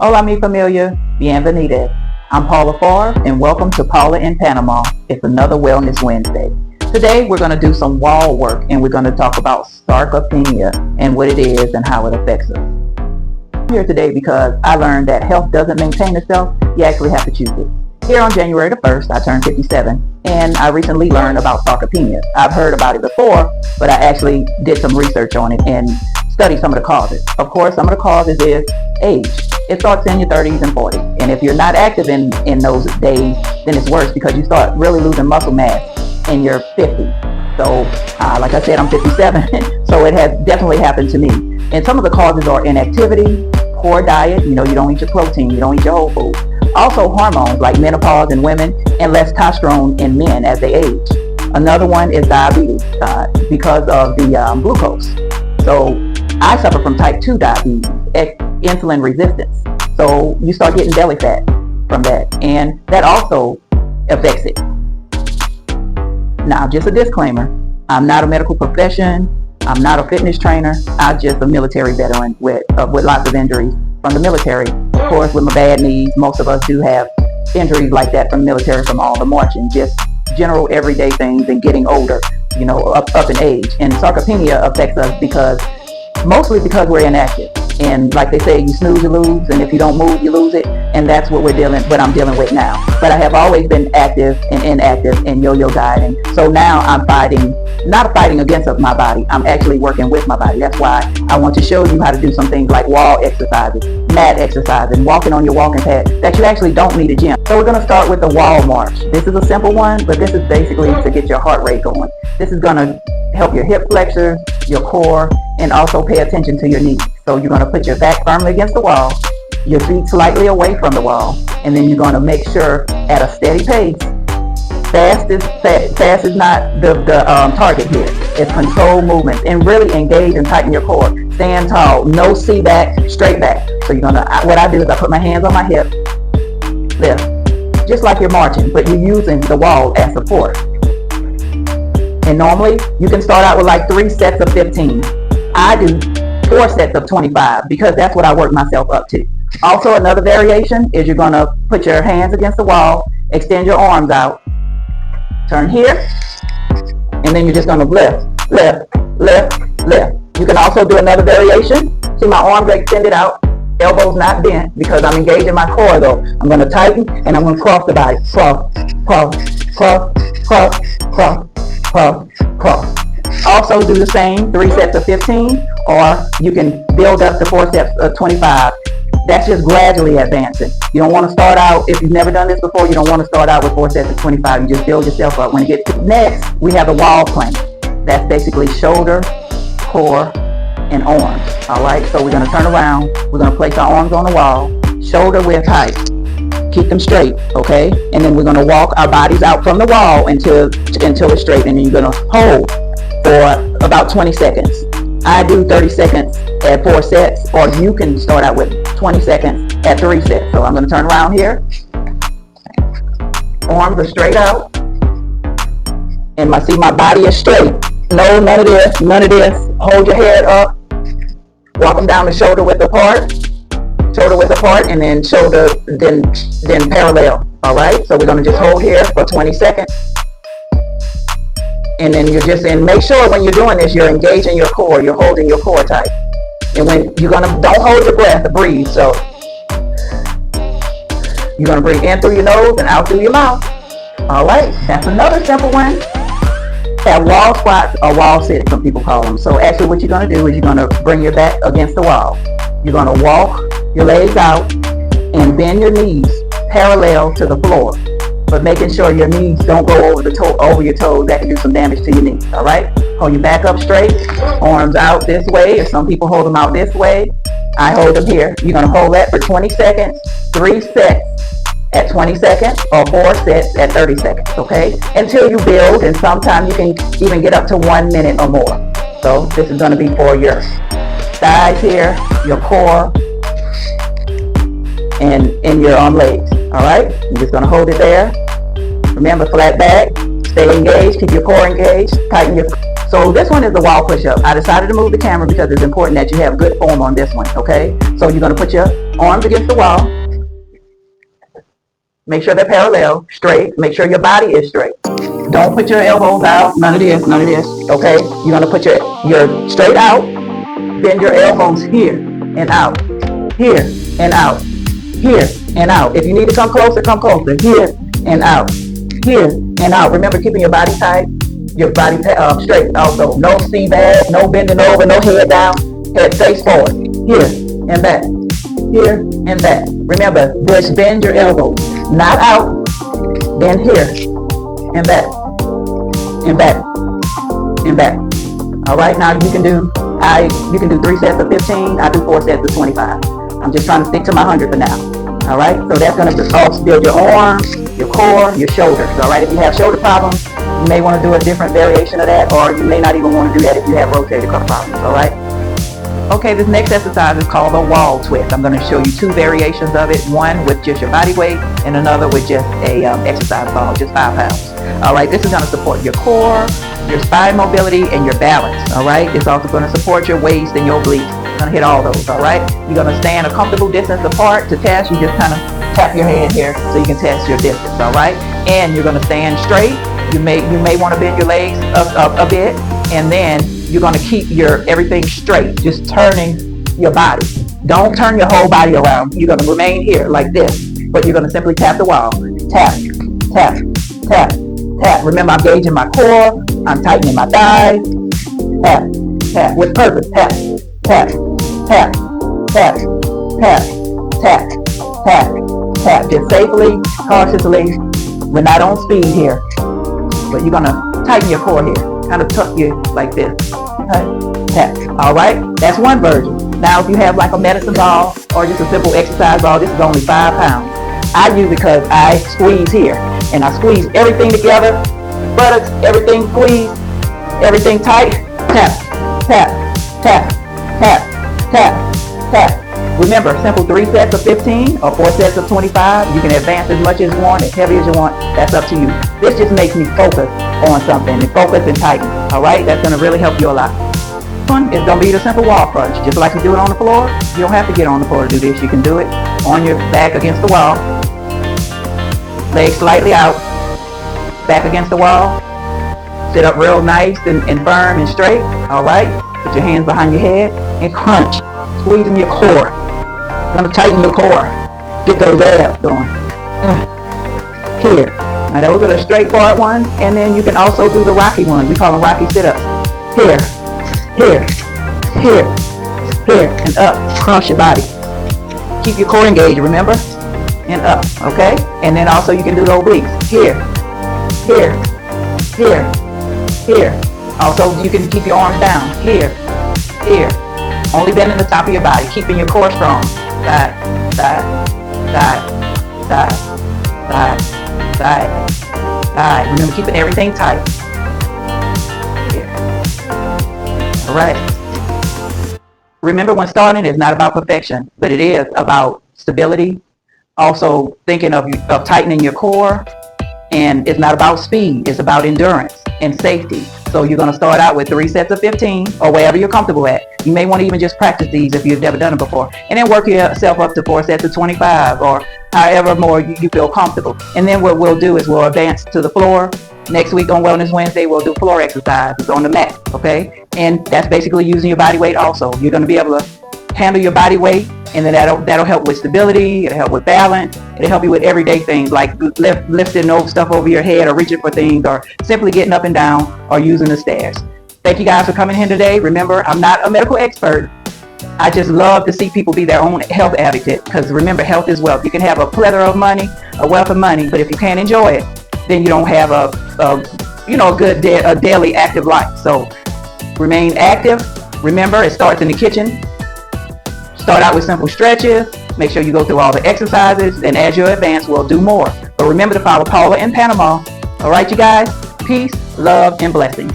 Hola mi familia, bienvenidos. I'm Paula Farr and welcome to Paula in Panama. It's another Wellness Wednesday. Today we're going to do some wall work and we're going to talk about sarcopenia and what it is and how it affects us. I'm here today because I learned that health doesn't maintain itself, you actually have to choose it. Here on January the 1st, I turned 57 and I recently learned about sarcopenia. I've heard about it before, but I actually did some research on it and studied some of the causes. Of course, some of the causes is age. It starts in your 30s and 40s. And if you're not active in those days, then it's worse because you start really losing muscle mass in your 50s. So, like I said, I'm 57, so it has definitely happened to me. And some of the causes are inactivity, poor diet, you don't eat your protein, you don't eat your whole food. Also hormones like menopause in women and less testosterone in men as they age. Another one is diabetes because of the glucose. So I suffer from type 2 diabetes, insulin resistance. So you start getting belly fat from that, and that also affects it. Now, just a disclaimer, I'm not a medical profession, I'm not a fitness trainer, I'm just a military veteran with lots of injuries from the military. Of course, with my bad knees, most of us do have injuries like that from the military, from all the marching, just general everyday things and getting older, up in age. And sarcopenia affects us mostly because we're inactive. And like they say, you snooze, you lose, and if you don't move, you lose it. And that's what I'm dealing with now. But I have always been active and inactive and yo-yo dieting. So now I'm not fighting against my body. I'm actually working with my body. That's why I want to show you how to do some things like wall exercises, mat exercises, walking on your walking pad that you actually don't need a gym. So we're going to start with the wall march. This is a simple one, but this is basically to get your heart rate going. This is going to help your hip flexors, your core, and also pay attention to your knees. So you're going to put your back firmly against the wall, your feet slightly away from the wall, and then you're going to make sure at a steady pace. Fast is not the target here. It's controlled movements, and really engage and tighten your core. Stand tall, no C back, straight back. So what I do is I put my hands on my hip, lift, just like you're marching, but you're using the wall as support. And normally you can start out with like 3 sets of 15. I do 4 sets of 25 because that's what I work myself up to. Also, another variation is you're going to put your hands against the wall, extend your arms out, turn here, and then you're just going to lift, lift, lift, lift. You can also do another variation. See, my arms are extended out, elbows not bent because I'm engaging my core though. I'm going to tighten and I'm going to cross the body. Cross, cross, cross, cross, cross, cross, cross. Also do the same 3 sets of 15, or you can build up to 4 sets of 25. That's just gradually advancing. You don't want to start out, if you've never done this before, you don't want to start out with 4 sets of 25. You just build yourself up. When you get to next, we have the wall plank. That's basically shoulder, core, and arms. All right, so we're going to turn around. We're going to place our arms on the wall, shoulder width height. Keep them straight, okay? And then we're going to walk our bodies out from the wall until it's straight, and then you're going to hold for about 20 seconds. I do 30 seconds at 4 sets, or you can start out with 20 seconds at 3 sets. So I'm going to turn around here. Arms are straight out. And my body is straight. No, none of this, none of this. Hold your head up. Walk them down the shoulder width apart. Shoulder width apart, and then shoulder, then parallel. All right, so we're going to just hold here for 20 seconds. And then make sure when you're doing this, you're engaging your core, you're holding your core tight. And when don't hold your breath, breathe. So you're going to breathe in through your nose and out through your mouth. All right, that's another simple one. Have wall squats or wall sits, some people call them. So actually what you're going to do is you're going to bring your back against the wall. You're going to walk your legs out and bend your knees parallel to the floor, but making sure your knees don't go over your toes. That can do some damage to your knees. All right, hold your back up straight, arms out this way, or some people hold them out this way. I hold them here. You're going to hold that for 20 seconds, 3 sets at 20 seconds, or 4 sets at 30 seconds, okay, until you build, and sometimes you can even get up to 1 minute or more. So this is going to be for your thighs here, your core, and in your legs. All right, you're just going to hold it there. Remember, flat back, stay engaged, keep your core engaged, tighten your. So this one is the wall push-up. I decided to move the camera because it's important that you have good form on this one, okay? So you're going to put your Arms against the wall. Make sure they're parallel, straight. Make sure your body is straight. Don't put your elbows out. None of this, none of this. Okay? You're gonna put your straight out. Bend your elbows here and out. Here and out. Here and out. If you need to come closer, come closer. Here and out. Here and out. Remember, keeping your body tight, your body straight. Also, no sea back, no bending over, no head down. Head face forward. Here and back. Here and back. Remember, just bend your elbows. Not out. Then here and back. And back. And back. All right, now you can do 3 sets of 15. I do 4 sets of 25. I'm just trying to stick to my 100 for now. All right, so that's going to help build your arms, your core, your shoulders. All right, if you have shoulder problems, you may want to do a different variation of that, or you may not even want to do that if you have rotator cuff problems. All right. Okay, this next exercise is called a wall twist. I'm going to show you 2 variations of it, one with just your body weight and another with just a exercise ball, just 5 pounds. All right, this is going to support your core, your spine mobility, and your balance. All right, it's also going to support your waist and your obliques. It's going to hit all those. All right, you're going to stand a comfortable distance apart. To test, you just kind of tap your hand here so you can test your distance. All right, and you're going to stand straight. You may want to bend your legs up a bit, and then you're going to keep your everything straight, just turning your body. Don't turn your whole body around. You're going to remain here like this, but you're going to simply tap the wall. Tap, tap, tap, tap. Remember, I'm gauging my core. I'm tightening my thighs. Tap, tap, with purpose. Tap, tap, tap, tap, tap, tap, tap, tap. Just safely, cautiously. We're not on speed here, but you're going to tighten your core here. Kind of tuck you like this. Tap. All right, that's one version. Now, if you have like a medicine ball or just a simple exercise ball, this is only 5 pounds. I use it because I squeeze here, and I squeeze everything together, buttocks, everything squeezed, everything tight. Tap, tap, tap, tap, tap, tap. Remember, simple 3 sets of 15 or 4 sets of 25. You can advance as much as you want, as heavy as you want. That's up to you. This just makes me focus on something and focus and tighten. All right, that's going to really help you a lot. One is going to be the simple wall crunch. Just like you do it on the floor, you don't have to get on the floor to do this. You can do it on your back against the wall. Legs slightly out. Back against the wall. Sit up real nice and firm and straight. All right, put your hands behind your head and crunch. Squeezing your core. Gonna tighten your core. Get those abs going. Here. Now those are the straightforward ones, and then you can also do the rocky ones. We call them rocky sit-ups. Here, here, here, here, and up. Cross your body. Keep your core engaged, remember? And up, okay? And then also you can do the obliques. Here, here, here, here. Also you can keep your arms down. Here, here. Only bending the top of your body, keeping your core strong. Side, side, side, side, side, side, side. Remember, keeping everything tight. Here. All right. Remember, when starting, it's not about perfection, but it is about stability. Also, thinking of tightening your core. And it's not about speed. It's about endurance and safety. So you're going to start out with 3 sets of 15 or wherever you're comfortable at. You may want to even just practice these if you've never done it before. And then work yourself up to 4 sets of 25 or however more you feel comfortable. And then what we'll do is we'll advance to the floor. Next week on Wellness Wednesday, we'll do floor exercises on the mat, okay? And that's basically using your body weight also. You're going to be able to handle your body weight, and then that'll help with stability, it'll help with balance, it'll help you with everyday things like lifting stuff over your head or reaching for things or simply getting up and down or using the stairs. Thank you guys for coming in today. Remember, I'm not a medical expert. I just love to see people be their own health advocate, because remember, health is wealth. You can have a plethora of money, a wealth of money, but if you can't enjoy it, then you don't have a daily active life. So remain active. Remember, it starts in the kitchen. Start out with simple stretches. Make sure you go through all the exercises, and as you advance, we'll do more. But remember to follow Paula in Panama. All right, you guys. Peace, love, and blessings.